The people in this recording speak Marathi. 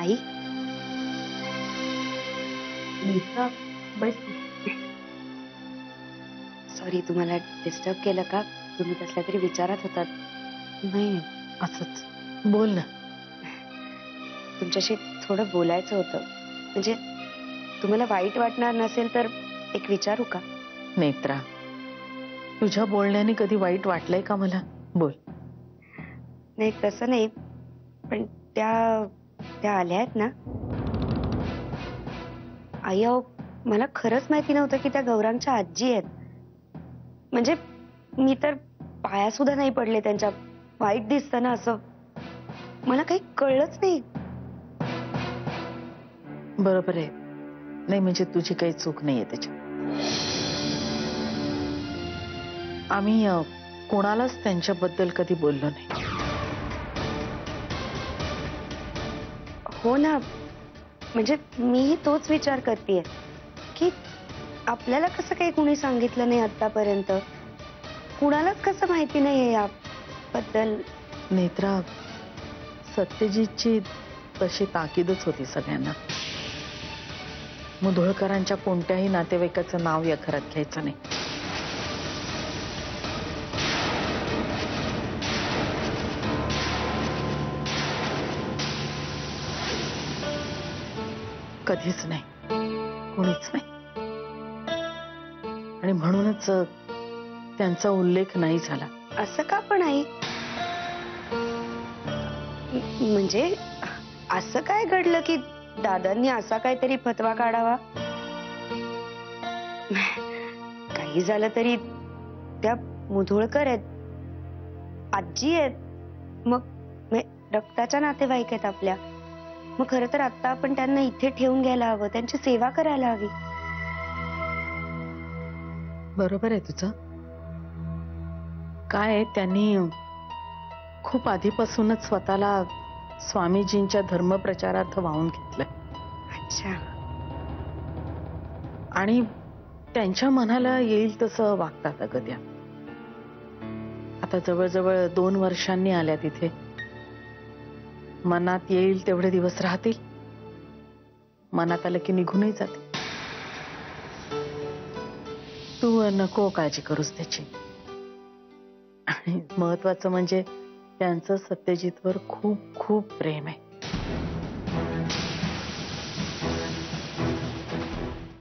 आई नेत्रा बस. सॉरी, तुम्हाला डिस्टर्ब केलं का? तुम्ही कसल्या तरी विचारात होतात. नाही, असंच बोल ना. तुमच्याशी थोडं बोलायचं होतं. म्हणजे तुम्हाला वाईट वाटणार नसेल तर एक विचारू का? नेत्रा, तुझ्या बोलण्याने कधी वाईट वाटलंय का मला? बोल. नाही तसं नाही, पण त्या त्या आल्या आहेत ना. आई अहो, मला खरंच माहिती नव्हतं की त्या गौरांगच्या आजी आहेत. म्हणजे मी तर पाया सुद्धा नाही पडले त्यांच्या. वाईट दिसतं ना असं. मला काही कळलंच नाही. बरोबर आहे. नाही म्हणजे तुझी काही चूक नाहीये त्याच्यात. आम्ही कोणालाच त्यांच्याबद्दल कधी बोललो नाही. हो ना, म्हणजे मीही तोच विचार करतेय की आपल्याला कसं काही कुणी सांगितलं नाही आतापर्यंत. कुणालाच कसं माहिती नाहीये याबद्दल. नेत्रा, सत्यजितची तशी ताकीदच होती सगळ्यांना. मुधोळकरांच्या कोणत्याही नातेवाईकाचं नाव या घरात घ्यायचं नाही. कधीच नाही, कोणीच नाही. आणि म्हणूनच त्यांचा उल्लेख नाही झाला. असं का पण आई? म्हणजे असं काय घडलं की दादांनी असा काहीतरी फतवा काढावा? काही झालं तरी त्या मुधोळकर आहेत, आजी आहेत, मग रक्ताच्या नातेवाईक आहेत आपल्या. मग खरं तर आता आपण त्यांना इथे ठेवून घ्यायला हवं, त्यांची सेवा करायला हवी. बरोबर आहे तुझं. काय त्यांनी खूप आधीपासूनच स्वतःला स्वामीजींच्या धर्मप्रचारार्थ वाहून घेतलंय. अच्छा. आणि त्यांच्या मनाला येईल तसं वागतात अगं त्या. आता जवळजवळ 2 वर्षांनी आल्या तिथे. मनात येईल तेवढे दिवस राहतील, मनात आलं की निघूनही जातील. तू नको काळजी करूस त्याची. आणि महत्वाचं म्हणजे त्यांचं सत्यजितवर खूप खूप प्रेम आहे.